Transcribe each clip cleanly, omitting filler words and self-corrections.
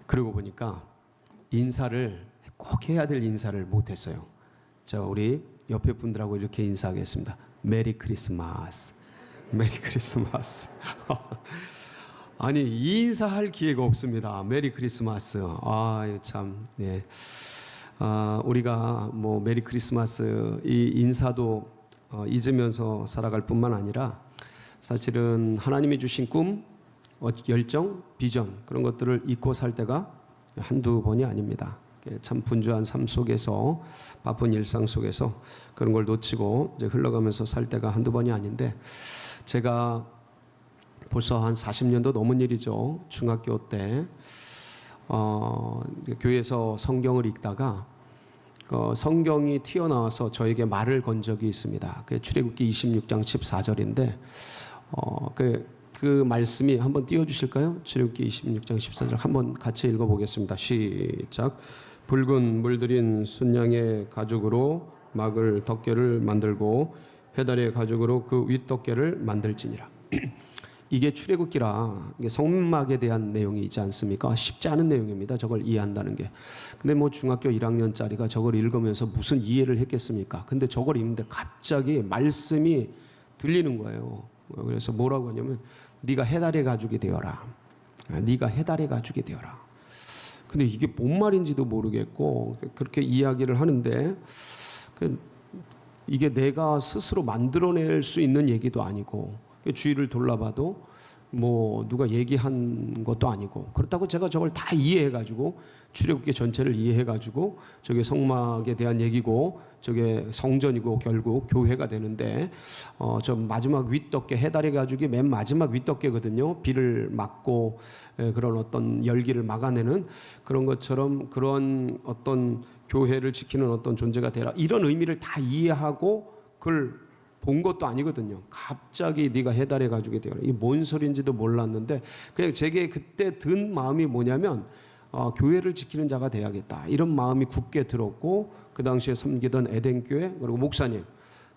그러고 보니까 인사를 꼭 해야 될 인사를 못했어요. 자, 우리 옆에 분들하고 이렇게 인사하겠습니다. 메리 크리스마스. 메리 크리스마스. 아니, 이 인사할 기회가 없습니다. 메리 크리스마스. 참, 네. 우리가 뭐 메리 크리스마스 이 인사도 잊으면서 살아갈 뿐만 아니라 사실은 하나님이 주신 꿈, 열정, 비전 그런 것들을 잊고 살 때가 한두 번이 아닙니다. 참 분주한 삶 속에서 바쁜 일상 속에서 그런 걸 놓치고 이제 흘러가면서 살 때가 한두 번이 아닌데, 제가 벌써 한 40년도 넘은 일이죠. 중학교 때 교회에서 성경을 읽다가 성경이 튀어나와서 저에게 말을 건 적이 있습니다. 그 출애굽기 26장 14절인데 그 말씀이 한번 띄워주실까요? 출애굽기 26장 14절 한번 같이 읽어보겠습니다. 시작. 붉은 물들인 순양의 가죽으로 막을 덮개를 만들고 해달의 가죽으로 그 윗덮개를 만들지니라. 이게 출애굽기라 이게 성막에 대한 내용이지 않습니까? 쉽지 않은 내용입니다. 저걸 이해한다는 게. 근데 뭐 중학교 1학년짜리가 저걸 읽으면서 무슨 이해를 했겠습니까? 근데 저걸 읽는데 갑자기 말씀이 들리는 거예요. 그래서 뭐라고 하냐면 네가 해달의 가죽이 되어라. 네가 해달의 가죽이 되어라. 근데 이게 뭔 말인지도 모르겠고 그렇게 이야기를 하는데 이게 내가 스스로 만들어낼 수 있는 얘기도 아니고 주위를 돌아봐도 뭐 누가 얘기한 것도 아니고, 그렇다고 제가 저걸 다 이해해가지고 출애굽기 전체를 이해해가지고 저게 성막에 대한 얘기고 저게 성전이고 결국 교회가 되는데 저 마지막 윗덮개 해달의 가죽이 맨 마지막 윗덮개거든요. 비를 막고 그런 어떤 열기를 막아내는 그런 것처럼 그런 어떤 교회를 지키는 어떤 존재가 되라, 이런 의미를 다 이해하고 그걸 본 것도 아니거든요. 갑자기 네가 해달의 가죽이 되어라. 이게 뭔 소리인지도 몰랐는데 그냥 제게 그때 든 마음이 뭐냐면 교회를 지키는 자가 돼야겠다, 이런 마음이 굳게 들었고, 그 당시에 섬기던 에덴교회 그리고 목사님,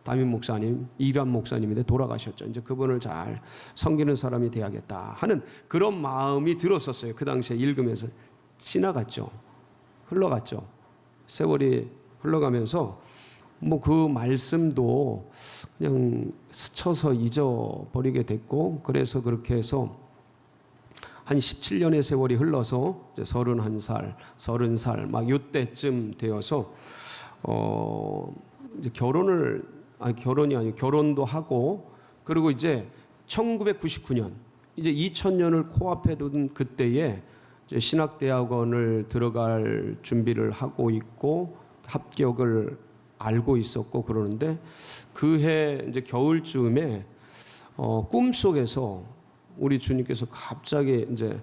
담임 목사님, 이란 목사님인데 돌아가셨죠. 이제 그분을 잘 섬기는 사람이 돼야겠다 하는 그런 마음이 들었었어요. 그 당시에 읽으면서. 지나갔죠. 흘러갔죠. 세월이 흘러가면서 뭐 그 말씀도 그냥 스쳐서 잊어버리게 됐고, 그래서 그렇게 해서 한 17년의 세월이 흘러서 이제 31살, 30살 막 요때쯤 되어서 이제 결혼도 하고, 그리고 이제 1999년 이제 2000년을 코앞에 둔 그때에 이제 신학대학원을 들어갈 준비를 하고 있고 합격을 알고 있었고 그러는데, 그해 이제 겨울쯤에 꿈속에서 우리 주님께서 갑자기 이제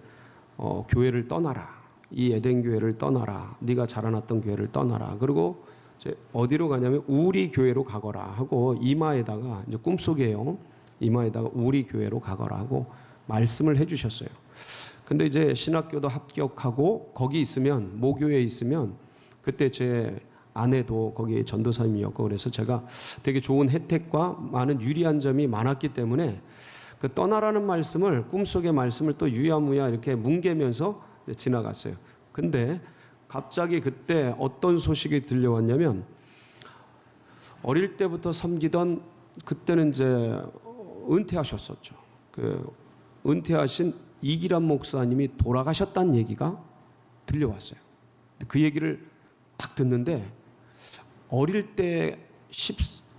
교회를 떠나라, 이 에덴 교회를 떠나라, 네가 자라났던 교회를 떠나라, 그리고 이제 어디로 가냐면 우리 교회로 가거라 하고 이마에다가, 이제 꿈속에요, 이마에다가 우리 교회로 가거라 하고 말씀을 해주셨어요. 근데 이제 신학교도 합격하고 거기 있으면, 모교에 있으면, 그때 제 아내도 거기 전도사님이었고 그래서 제가 되게 좋은 혜택과 많은 유리한 점이 많았기 때문에 그 떠나라는 말씀을, 꿈속의 말씀을 또 유야무야 이렇게 뭉개면서 지나갔어요. 근데 갑자기 그때 어떤 소식이 들려왔냐면, 어릴 때부터 섬기던, 그때는 이제 은퇴하셨었죠. 그 은퇴하신 이기란 목사님이 돌아가셨다는 얘기가 들려왔어요. 그 얘기를 딱 듣는데, 어릴 때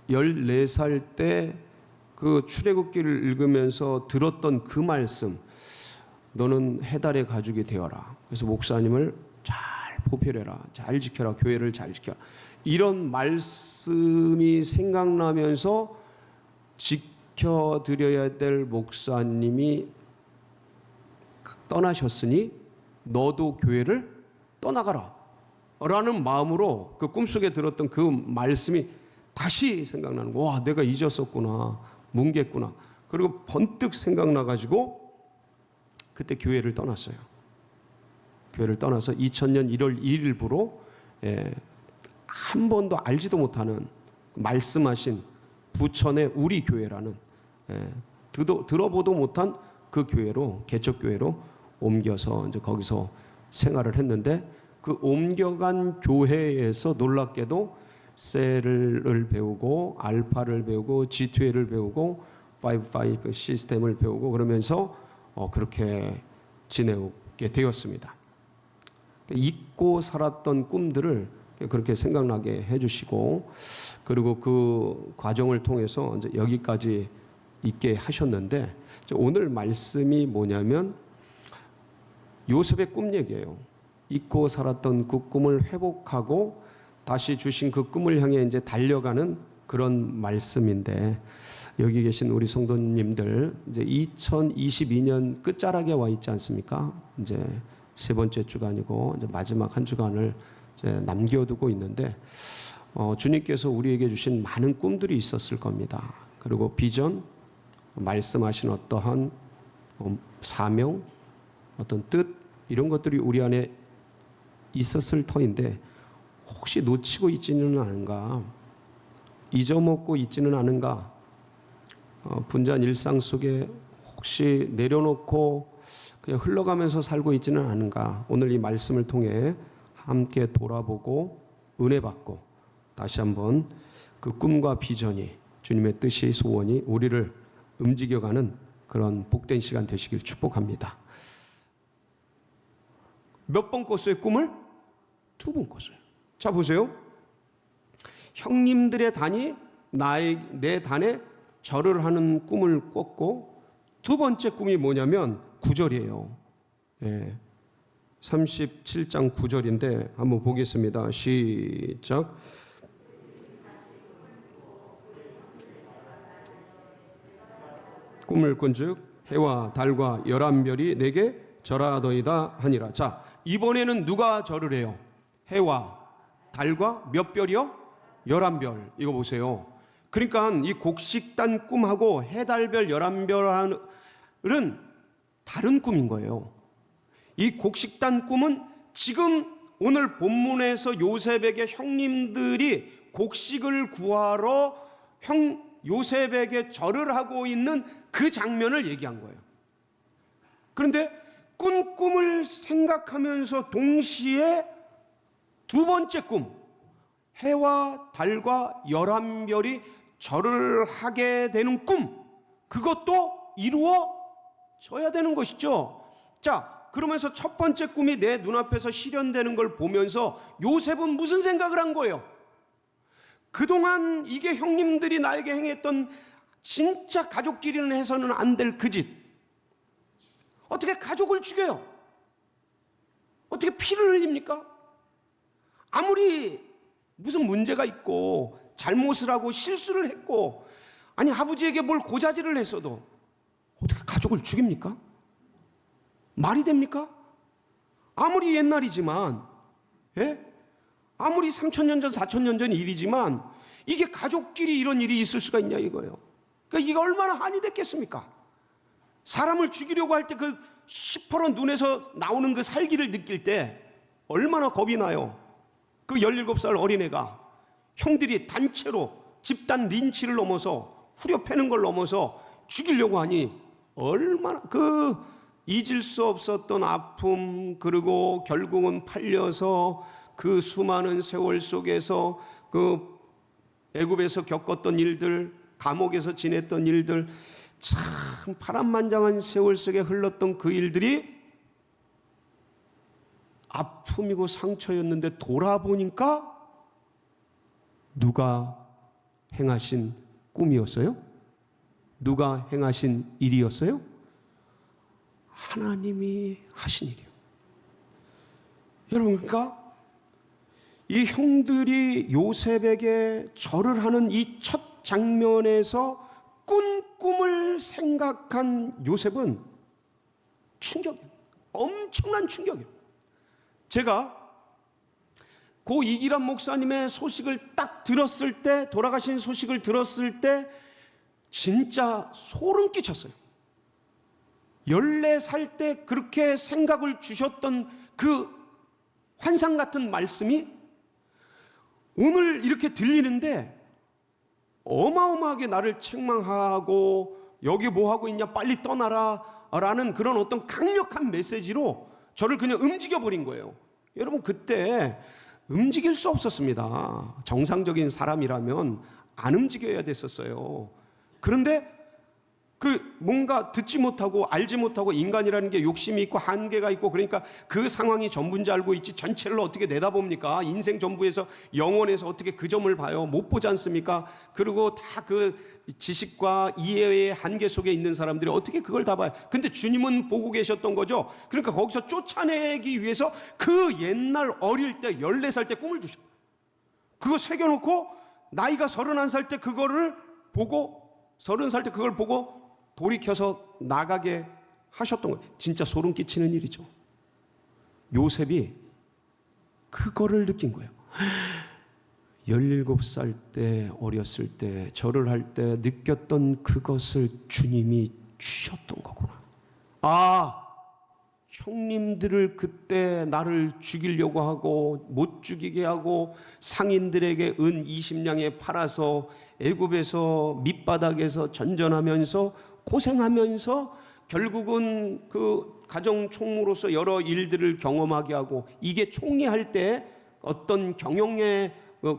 14살 때 그 출애굽기를 읽으면서 들었던 그 말씀, 너는 해달의 가죽이 되어라. 그래서 목사님을 잘 보필해라, 잘 지켜라, 교회를 잘 지켜라, 이런 말씀이 생각나면서 지켜드려야 될 목사님이 떠나셨으니 너도 교회를 떠나가라 라는 마음으로 그 꿈속에 들었던 그 말씀이 다시 생각나는 거야. 와, 내가 잊었었구나, 뭉갰구나. 그리고 번뜩 생각나가지고 그때 교회를 떠났어요. 교회를 떠나서 2000년 1월 1일부로 한 번도 알지도 못하는 말씀하신 부천의 우리 교회라는 들어보도 못한 그 교회로, 개척교회로 옮겨서 이제 거기서 생활을 했는데 그 옮겨간 교회에서 놀랍게도 셀을 배우고 알파를 배우고 G2L을 배우고 5 시스템을 배우고 그러면서 그렇게 지내게 되었습니다. 잊고 살았던 꿈들을 그렇게 생각나게 해주시고, 그리고 그 과정을 통해서 이제 여기까지 있게 하셨는데, 오늘 말씀이 뭐냐면 요셉의 꿈 얘기예요. 잊고 살았던 그 꿈을 회복하고 다시 주신 그 꿈을 향해 이제 달려가는 그런 말씀인데, 여기 계신 우리 성도님들 이제 2022년 끝자락에 와 있지 않습니까? 이제 세 번째 주간이고 이제 마지막 한 주간을 이제 남겨두고 있는데, 주님께서 우리에게 주신 많은 꿈들이 있었을 겁니다. 그리고 비전, 말씀하신 어떠한 사명, 어떤 뜻, 이런 것들이 우리 안에 있었을 터인데 혹시 놓치고 있지는 않은가, 잊어먹고 있지는 않은가, 분주한 일상 속에 혹시 내려놓고 그냥 흘러가면서 살고 있지는 않은가. 오늘 이 말씀을 통해 함께 돌아보고 은혜 받고 다시 한번 그 꿈과 비전이, 주님의 뜻이, 소원이 우리를 움직여가는 그런 복된 시간 되시길 축복합니다. 몇 번 꿨어요, 꿈을? 2번 꿨어요. 자, 보세요. 형님들의 단이 내 단에 절을 하는 꿈을 꿨고, 두 번째 꿈이 뭐냐면 9절이에요. 37장 9절인데 한번 보겠습니다. 시작. 꿈을 꾼즉 해와 달과 11별이 내게 절하더이다 하니라. 자, 이번에는 누가 절을 해요? 해와 달과 몇 별이요? 11별. 이거 보세요. 그러니까 이 곡식단 꿈하고 해달별 11별은 다른 꿈인 거예요. 이 곡식단 꿈은 지금 오늘 본문에서 요셉에게 형님들이 곡식을 구하러 요셉에게 절을 하고 있는 그 장면을 얘기한 거예요. 그런데 꾼 꿈을 생각하면서 동시에 두 번째 꿈, 해와 달과 11별이 절을 하게 되는 꿈, 그것도 이루어져야 되는 것이죠. 자, 그러면서 첫 번째 꿈이 내 눈앞에서 실현되는 걸 보면서 요셉은 무슨 생각을 한 거예요? 그동안 이게 형님들이 나에게 행했던 진짜 가족끼리는 해서는 안 될 그 짓, 어떻게 가족을 죽여요? 어떻게 피를 흘립니까? 아무리 무슨 문제가 있고 잘못을 하고 실수를 했고, 아니 아버지에게 뭘 고자질을 했어도 어떻게 가족을 죽입니까? 말이 됩니까? 아무리 옛날이지만, 아무리 3,000년 전 4,000년 전 일이지만 이게 가족끼리 이런 일이 있을 수가 있냐 이거예요. 그러니까 이게 얼마나 한이 됐겠습니까? 사람을 죽이려고 할 때 그 시퍼런 눈에서 나오는 그 살기를 느낄 때 얼마나 겁이 나요. 그 17살 어린애가 형들이 단체로 집단 린치를 넘어서 후려 패는 걸 넘어서 죽이려고 하니 얼마나 그 잊을 수 없었던 아픔, 그리고 결국은 팔려서 그 수많은 세월 속에서 그 애굽에서 겪었던 일들, 감옥에서 지냈던 일들, 참 파란만장한 세월 속에 흘렀던 그 일들이 아픔이고 상처였는데 돌아보니까 누가 행하신 꿈이었어요? 누가 행하신 일이었어요? 하나님이 하신 일이에요. 여러분, 그러니까 이 형들이 요셉에게 절을 하는 이 첫 장면에서 꾼 꿈을 생각한 요셉은 충격이에요. 엄청난 충격이에요. 제가 고 이기란 목사님의 소식을 딱 들었을 때, 돌아가신 소식을 들었을 때 진짜 소름 끼쳤어요. 14살 때 그렇게 생각을 주셨던 그 환상 같은 말씀이 오늘 이렇게 들리는데 어마어마하게 나를 책망하고 여기 뭐 하고 있냐 빨리 떠나라 라는 그런 어떤 강력한 메시지로 저를 그냥 움직여 버린 거예요. 여러분, 그때 움직일 수 없었습니다. 정상적인 사람이라면 안 움직여야 됐었어요. 그런데 뭔가 듣지 못하고 알지 못하고, 인간이라는 게 욕심이 있고 한계가 있고, 그러니까 그 상황이 전부인지 알고 있지 전체를 어떻게 내다봅니까? 인생 전부에서 영원에서 어떻게 그 점을 봐요? 못 보지 않습니까? 그리고 다 그 지식과 이해의 한계 속에 있는 사람들이 어떻게 그걸 다 봐요? 근데 주님은 보고 계셨던 거죠. 그러니까 거기서 쫓아내기 위해서 그 옛날 어릴 때 14살 때 꿈을 주셨어요. 그거 새겨놓고 나이가 31살 때 그거를 보고, 30살 때 그걸 보고 돌이켜서 나가게 하셨던 거예요. 진짜 소름 끼치는 일이죠. 요셉이 그거를 느낀 거예요. 17살 때, 어렸을 때, 절을 할 때 느꼈던 그것을 주님이 주셨던 거구나. 아, 형님들을 그때 나를 죽이려고 하고 못 죽이게 하고 상인들에게 은 20냥에 팔아서 애굽에서 밑바닥에서 전전하면서 고생하면서 결국은 그 가정 총무로서 여러 일들을 경험하게 하고, 이게 총리할 때 어떤 경영의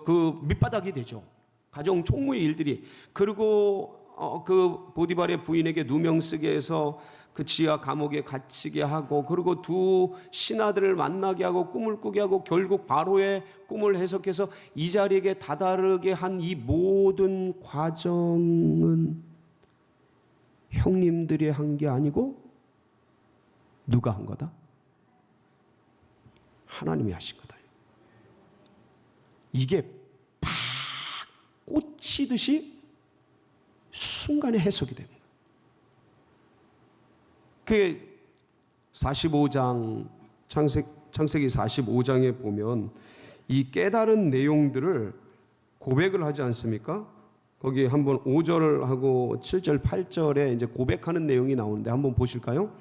그 밑바닥이 되죠. 가정 총무의 일들이. 그리고 그 보디발의 부인에게 누명 쓰게 해서 그 지하 감옥에 갇히게 하고, 그리고 두 신하들을 만나게 하고 꿈을 꾸게 하고, 결국 바로의 꿈을 해석해서 이 자리에 다다르게 한 이 모든 과정은 형님들이 한 게 아니고 누가 한 거다? 하나님이 하신 거다. 이게 팍 꽂히듯이 순간에 해석이 됩니다. 그게 45장, 창세기 45장에 보면 이 깨달은 내용들을 고백을 하지 않습니까? 거기 한번 5절하고 7절, 8절에 이제 고백하는 내용이 나오는데 한번 보실까요?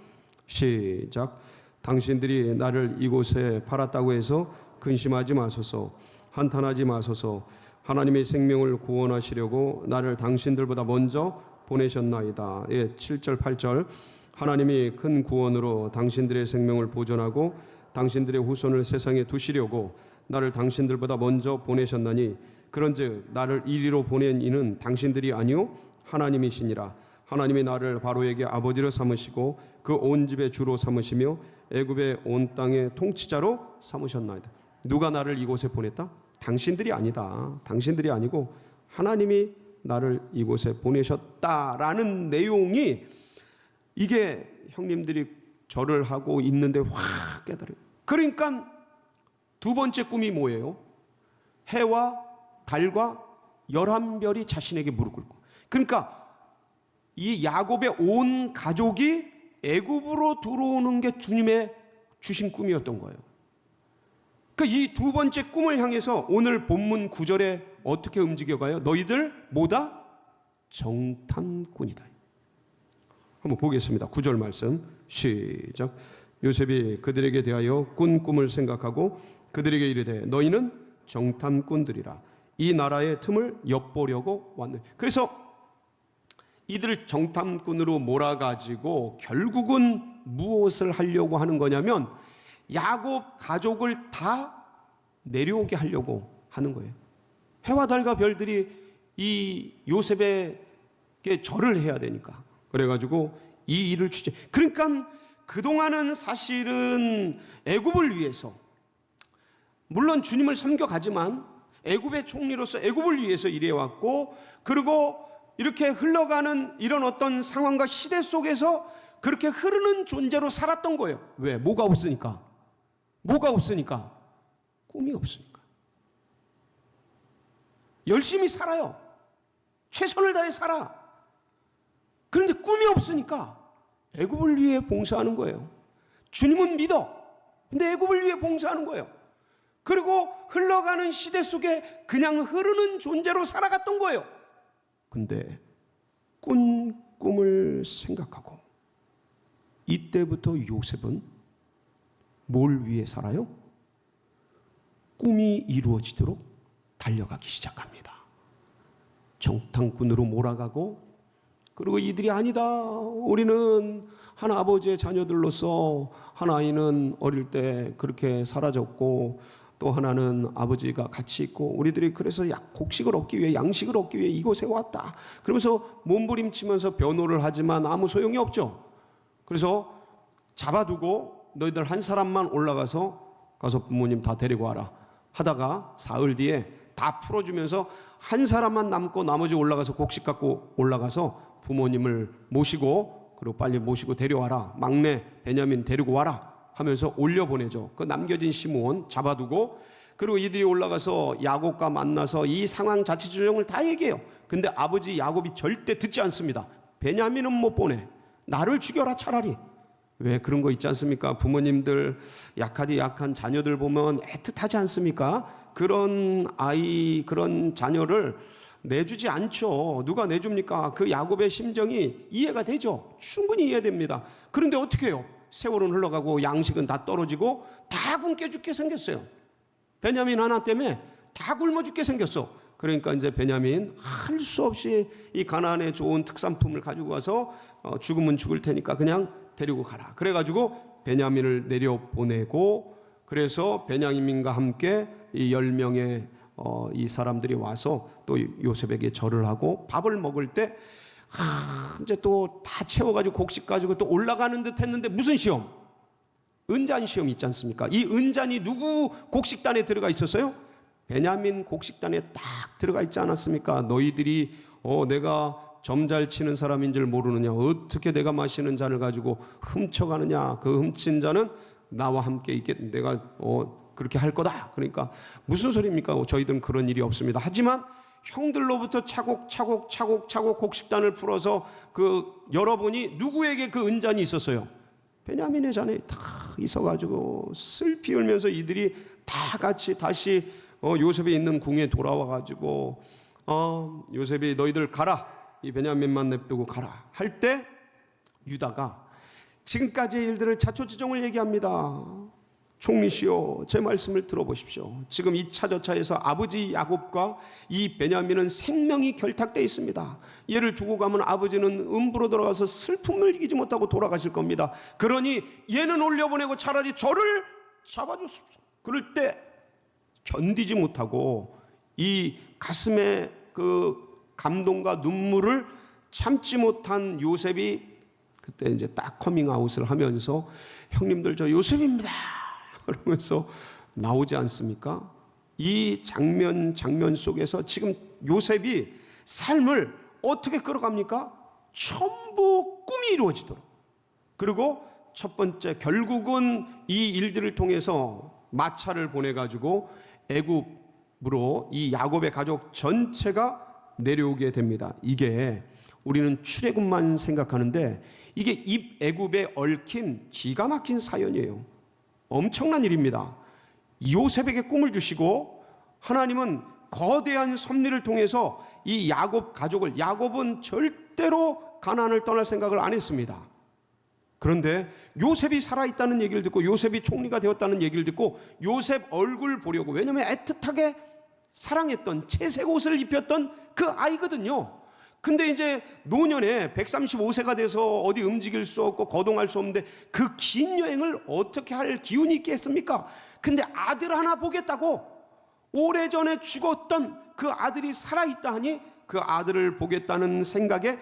시작. 당신들이 나를 이곳에 팔았다고 해서 근심하지 마소서. 한탄하지 마소서. 하나님의 생명을 구원하시려고 나를 당신들보다 먼저 보내셨나이다. 예, 7절, 8절. 하나님이 큰 구원으로 당신들의 생명을 보존하고 당신들의 후손을 세상에 두시려고 나를 당신들보다 먼저 보내셨나니, 그런즉 나를 이리로 보낸 이는 당신들이 아니요 하나님이시니라. 하나님이 나를 바로에게 아버지로 삼으시고 그 온 집의 주로 삼으시며 애굽의 온 땅의 통치자로 삼으셨나이다. 누가 나를 이곳에 보냈다? 당신들이 아니다. 당신들이 아니고 하나님이 나를 이곳에 보내셨다라는 내용이, 이게 형님들이 절을 하고 있는데 확 깨달아요. 그러니까 두 번째 꿈이 뭐예요? 해와 달과 11별이 자신에게 무릎 꿇고. 그러니까 이 야곱의 온 가족이 애굽으로 들어오는 게 주님의 주신 꿈이었던 거예요. 그러니까 이 두 번째 꿈을 향해서 오늘 본문 9절에 어떻게 움직여가요? 너희들 뭐다? 정탐꾼이다. 한번 보겠습니다. 9절 말씀 시작. 요셉이 그들에게 대하여 꾼 꿈을 생각하고 그들에게 이르되 너희는 정탐꾼들이라. 이 나라의 틈을 엿보려고 왔네. 그래서 이들을 정탐꾼으로 몰아가지고 결국은 무엇을 하려고 하는 거냐면 야곱 가족을 다 내려오게 하려고 하는 거예요. 해와 달과 별들이 이 요셉에게 절을 해야 되니까. 그래가지고 이 일을 주재. 그러니까 그동안은 사실은 애굽을 위해서, 물론 주님을 섬겨가지만 애굽의 총리로서 애굽을 위해서 일해왔고, 그리고 이렇게 흘러가는 이런 어떤 상황과 시대 속에서 그렇게 흐르는 존재로 살았던 거예요. 왜? 뭐가 없으니까. 뭐가 없으니까. 꿈이 없으니까. 열심히 살아요. 최선을 다해 살아. 그런데 꿈이 없으니까 애굽을 위해 봉사하는 거예요. 주님은 믿어. 근데 애굽을 위해 봉사하는 거예요. 그리고 흘러가는 시대 속에 그냥 흐르는 존재로 살아갔던 거예요. 근데 꾼 꿈을 생각하고, 이때부터 요셉은 뭘 위해 살아요? 꿈이 이루어지도록 달려가기 시작합니다. 정탐꾼으로 몰아가고 그리고 이들이 아니다. 우리는 한 아버지의 자녀들로서 한 아이는 어릴 때 그렇게 사라졌고 또 하나는 아버지가 같이 있고 우리들이 그래서 곡식을 얻기 위해 양식을 얻기 위해 이곳에 왔다. 그러면서 몸부림치면서 변호를 하지만 아무 소용이 없죠. 그래서 잡아두고 너희들 한 사람만 올라가서 가서 부모님 다 데리고 와라 하다가 사흘 뒤에 다 풀어주면서 한 사람만 남고 나머지 올라가서 곡식 갖고 올라가서 부모님을 모시고 그리고 빨리 모시고 데려와라. 막내 베냐민 데리고 와라 하면서 올려보내죠. 그 남겨진 시므온 잡아두고 그리고 이들이 올라가서 야곱과 만나서 이 상황 자체 조정을 다 얘기해요. 근데 아버지 야곱이 절대 듣지 않습니다. 베냐민은 못 보내. 나를 죽여라 차라리. 왜 그런 거 있지 않습니까? 부모님들 약하디 약한 자녀들 보면 애틋하지 않습니까? 그런 아이 그런 자녀를 내주지 않죠. 누가 내줍니까? 그 야곱의 심정이 이해가 되죠. 충분히 이해됩니다. 그런데 어떻게 해요? 세월은 흘러가고 양식은 다 떨어지고 다 굶게 죽게 생겼어요. 베냐민 하나 때문에 다 굶어 죽게 생겼어. 그러니까 이제 베냐민 할 수 없이 이 가나안의 좋은 특산품을 가지고 와서 죽으면 죽을 테니까 그냥 데리고 가라. 그래가지고 베냐민을 내려보내고 그래서 베냐민과 함께 이 10명의 이 사람들이 와서 또 요셉에게 절을 하고 밥을 먹을 때 이제 또 다 채워가지고 곡식 가지고 또 올라가는 듯 했는데 무슨 시험? 은잔 시험 있지 않습니까? 이 은잔이 누구 곡식단에 들어가 있었어요? 베냐민 곡식단에 딱 들어가 있지 않았습니까? 너희들이 내가 점 잘 치는 사람인 줄 모르느냐? 어떻게 내가 마시는 잔을 가지고 훔쳐가느냐? 그 훔친 자는 나와 함께 있겠. 내가 그렇게 할 거다. 그러니까 무슨 소리입니까? 저희들은 그런 일이 없습니다. 하지만 형들로부터 차곡차곡 곡식단을 풀어서 그 여러분이 누구에게 그 은잔이 있었어요? 베냐민의 잔에 다 있어가지고 슬피 울면서 이들이 다 같이 다시 요셉이 있는 궁에 돌아와가지고 요셉이 너희들 가라. 이 베냐민만 냅두고 가라 할 때 유다가 지금까지의 일들을 자초지종을 얘기합니다. 총리시오, 제 말씀을 들어보십시오. 지금 이 차저차에서 아버지 야곱과 이 베냐민은 생명이 결탁되어 있습니다. 얘를 두고 가면 아버지는 음부로 들어가서 슬픔을 이기지 못하고 돌아가실 겁니다. 그러니 얘는 올려보내고 차라리 저를 잡아주십시오. 그럴 때 견디지 못하고 이 가슴에 그 감동과 눈물을 참지 못한 요셉이 그때 이제 딱 커밍아웃을 하면서 형님들 저 요셉입니다 그러면서 나오지 않습니까? 이 장면 속에서 지금 요셉이 삶을 어떻게 끌어갑니까? 전부 꿈이 이루어지도록. 그리고 첫 번째 결국은 이 일들을 통해서 마차를 보내가지고 애굽으로 이 야곱의 가족 전체가 내려오게 됩니다. 이게 우리는 출애굽만 생각하는데 이게 입애굽에 얽힌 기가 막힌 사연이에요. 엄청난 일입니다. 요셉에게 꿈을 주시고 하나님은 거대한 섭리를 통해서 이 야곱 가족을, 야곱은 절대로 가나안을 떠날 생각을 안 했습니다. 그런데 요셉이 살아있다는 얘기를 듣고 요셉이 총리가 되었다는 얘기를 듣고 요셉 얼굴 보려고, 왜냐하면 애틋하게 사랑했던 채색 옷을 입혔던 그 아이거든요. 근데 이제 노년에 135세가 돼서 어디 움직일 수 없고 거동할 수 없는데 그 긴 여행을 어떻게 할 기운이 있겠습니까? 근데 아들 하나 보겠다고 오래전에 죽었던 그 아들이 살아있다 하니 그 아들을 보겠다는 생각에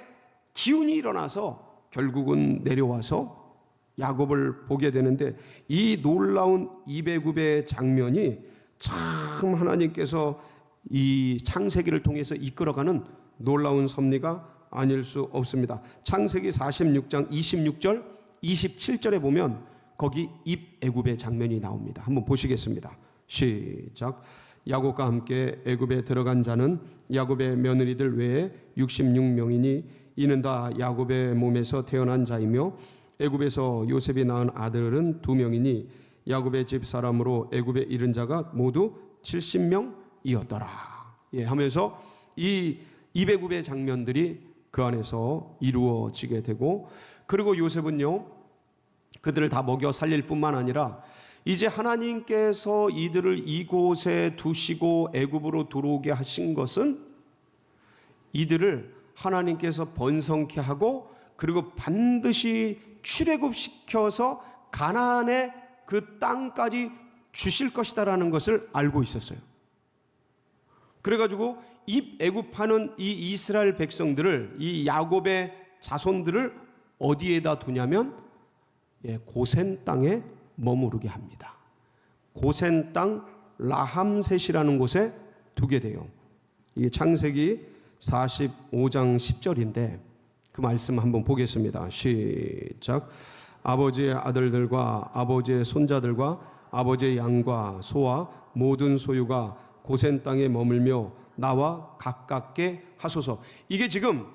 기운이 일어나서 결국은 내려와서 야곱을 보게 되는데, 이 놀라운 이배굽의 장면이 참 하나님께서 이 창세기를 통해서 이끌어가는 놀라운 섭리가 아닐 수 없습니다. 창세기 46장 26절 27절에 보면 거기 입애굽의 장면이 나옵니다. 한번 보시겠습니다. 시작. 야곱과 함께 애굽에 들어간 자는 야곱의 며느리들 외에 66명이니 이는 다 야곱의 몸에서 태어난 자이며 애굽에서 요셉이 낳은 아들은 2명이니 야곱의 집 사람으로 애굽에 이른 자가 모두 70명이었더라. 하면서 이 이배굽의 장면들이 그 안에서 이루어지게 되고, 그리고 요셉은요 그들을 다 먹여 살릴 뿐만 아니라 이제 하나님께서 이들을 이곳에 두시고 애굽으로 들어오게 하신 것은 이들을 하나님께서 번성케 하고 그리고 반드시 출애굽시켜서 가나안의 그 땅까지 주실 것이다라는 것을 알고 있었어요. 그래가지고 애굽하는 이 이스라엘 백성들을, 이 야곱의 자손들을 어디에다 두냐면 고센 땅에 머무르게 합니다. 고센 땅 라함셋이라는 곳에 두게 돼요. 이게 창세기 45장 10절인데 그 말씀 한번 보겠습니다. 시작. 아버지의 아들들과 아버지의 손자들과 아버지의 양과 소와 모든 소유가 고센 땅에 머물며 나와 가깝게 하소서. 이게 지금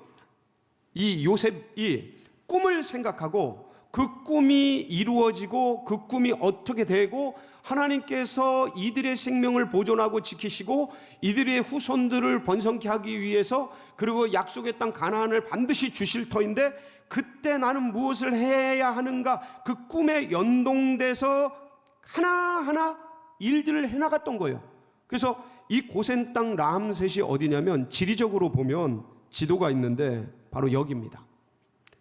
이 요셉이 꿈을 생각하고 그 꿈이 이루어지고 그 꿈이 어떻게 되고 하나님께서 이들의 생명을 보존하고 지키시고 이들의 후손들을 번성케 하기 위해서 그리고 약속의 땅 가나안을 반드시 주실 터인데 그때 나는 무엇을 해야 하는가, 그 꿈에 연동돼서 하나하나 일들을 해나갔던 거예요. 그래서 이 고센 땅 라함셋이 어디냐면 지리적으로 보면 지도가 있는데 바로 여기입니다.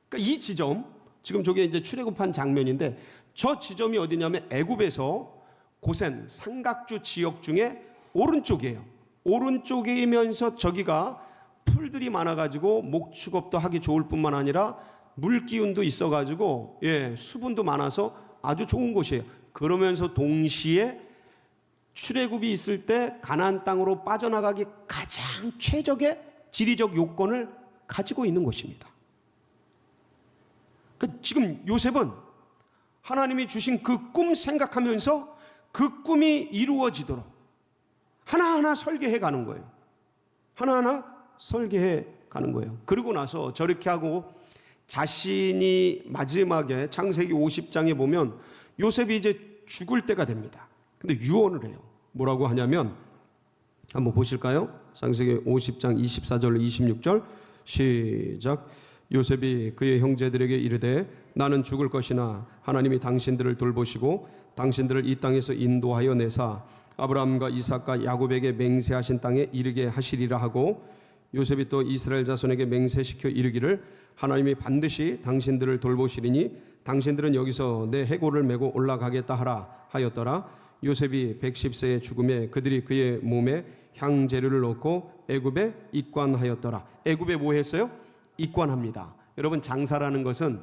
그러니까 이 지점, 지금 저게 이제 출애굽한 장면인데 저 지점이 어디냐면 애굽에서 고센 삼각주 지역 중에 오른쪽이에요. 오른쪽이면서 저기가 풀들이 많아가지고 목축업도 하기 좋을 뿐만 아니라 물기운도 있어가지고 수분도 많아서 아주 좋은 곳이에요. 그러면서 동시에 출애굽이 있을 때 가나안 땅으로 빠져나가기 가장 최적의 지리적 요건을 가지고 있는 곳입니다. 지금 요셉은 하나님이 주신 그 꿈 생각하면서 그 꿈이 이루어지도록 하나하나 설계해 가는 거예요. 하나하나 설계해 가는 거예요. 그러고 나서 저렇게 하고 자신이 마지막에 창세기 50장에 보면 요셉이 이제 죽을 때가 됩니다. 근데 유언을 해요. 뭐라고 하냐면 한번 보실까요? 창세기 50장 24절 26절 시작. 요셉이 그의 형제들에게 이르되 나는 죽을 것이나 하나님이 당신들을 돌보시고 당신들을 이 땅에서 인도하여 내사 아브라함과 이삭과 야곱에게 맹세하신 땅에 이르게 하시리라 하고 요셉이 또 이스라엘 자손에게 맹세시켜 이르기를 하나님이 반드시 당신들을 돌보시리니 당신들은 여기서 내 해골을 메고 올라가겠다 하라 하였더라. 요셉이 110세의 죽음에 그들이 그의 몸에 향재료를 넣고 애굽에 입관하였더라. 애굽에 뭐 했어요? 입관합니다. 여러분, 장사라는 것은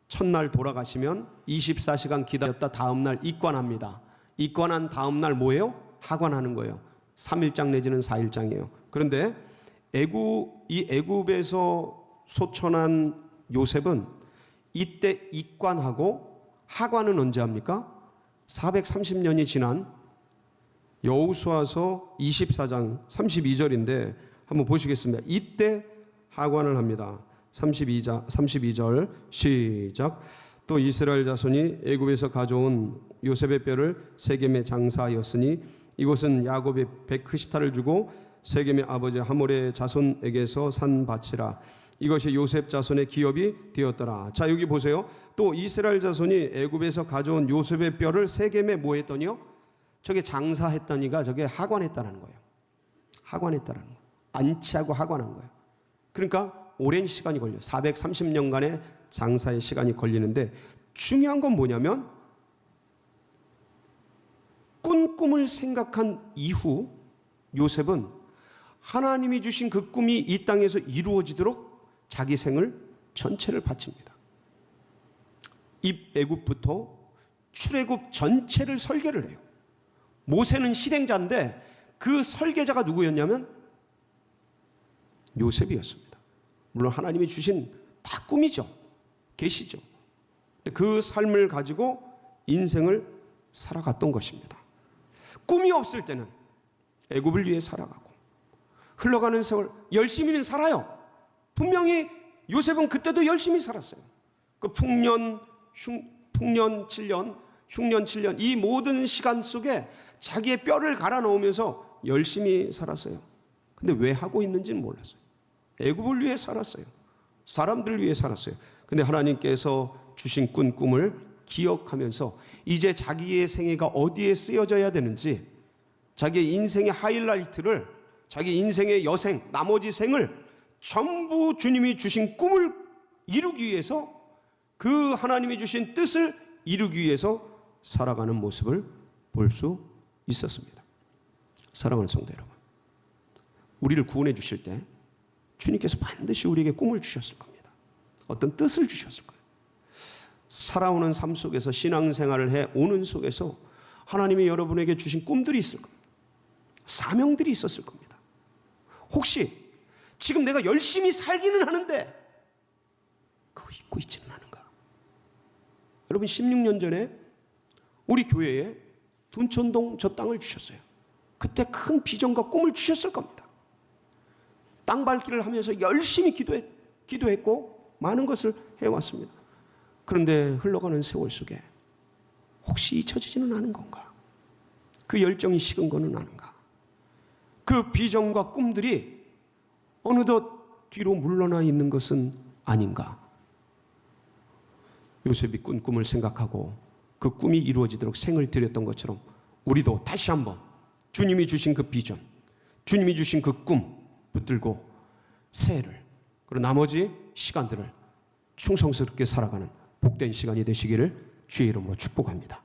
첫날 돌아가시면 24시간 기다렸다 다음날 입관합니다. 입관한 다음날 뭐예요? 하관하는 거예요. 3일장 내지는 4일장이에요. 그런데 이 애굽에서 소천한 요셉은 이때 입관하고 하관은 언제 합니까? 430년이 지난 여호수아서 24장 32절인데 한번 보시겠습니다. 이때 하관을 합니다. 32절 시작. 또 이스라엘 자손이 애굽에서 가져온 요셉의 뼈를 세겜에 장사하였으니 이곳은 야곱이 백흐시타를 주고 세겜의 아버지 하몰의 자손에게서 산 밭이라. 이것이 요셉 자손의 기업이 되었더라. 자, 여기 보세요. 또 이스라엘 자손이 애굽에서 가져온 요셉의 뼈를 세겜에 뭐 했더니요? 저게 장사했더니가 저게 하관했다는 거예요. 하관했다는 거예요. 안치하고 하관한 거예요. 그러니까 오랜 시간이 걸려요. 430년간의 장사의 시간이 걸리는데 중요한 건 뭐냐면 꾼 꿈을 생각한 이후 요셉은 하나님이 주신 그 꿈이 이 땅에서 이루어지도록 자기 생을 전체를 바칩니다. 입애굽부터 출애굽 전체를 설계를 해요. 모세는 실행자인데 그 설계자가 누구였냐면 요셉이었습니다. 물론 하나님이 주신 다 꿈이죠. 계시죠. 그 삶을 가지고 인생을 살아갔던 것입니다. 꿈이 없을 때는 애굽을 위해 살아가고 흘러가는 세월 열심히는 살아요. 분명히 요셉은 그때도 열심히 살았어요. 그 풍년 7년, 흉년 7년 이 모든 시간 속에 자기의 뼈를 갈아 넣으면서 열심히 살았어요. 근데 왜 하고 있는지는 몰랐어요. 애굽을 위해 살았어요. 사람들을 위해 살았어요. 근데 하나님께서 주신 꿈을 기억하면서 이제 자기의 생애가 어디에 쓰여져야 되는지 자기의 인생의 하이라이트를 자기 인생의 여생, 나머지 생을 전부 주님이 주신 꿈을 이루기 위해서, 그 하나님이 주신 뜻을 이루기 위해서 살아가는 모습을 볼 수 있었습니다. 사랑하는 성도 여러분, 우리를 구원해 주실 때 주님께서 반드시 우리에게 꿈을 주셨을 겁니다. 어떤 뜻을 주셨을 거예요. 살아오는 삶 속에서, 신앙생활을 해 오는 속에서 하나님이 여러분에게 주신 꿈들이 있을 겁니다. 사명들이 있었을 겁니다. 혹시 지금 내가 열심히 살기는 하는데 그거 잊고 있지는 않은가? 여러분, 16년 전에 우리 교회에 둔천동 저 땅을 주셨어요. 그때 큰 비전과 꿈을 주셨을 겁니다. 땅 밟기를 하면서 열심히 기도했고 많은 것을 해왔습니다. 그런데 흘러가는 세월 속에 혹시 잊혀지지는 않은 건가? 그 열정이 식은 거는 아닌가? 그 비전과 꿈들이 어느덧 뒤로 물러나 있는 것은 아닌가? 요셉이 꾼 꿈을 생각하고 그 꿈이 이루어지도록 생을 들였던 것처럼 우리도 다시 한번 주님이 주신 그 비전, 주님이 주신 그 꿈 붙들고 새해를, 그리고 나머지 시간들을 충성스럽게 살아가는 복된 시간이 되시기를 주의 이름으로 축복합니다.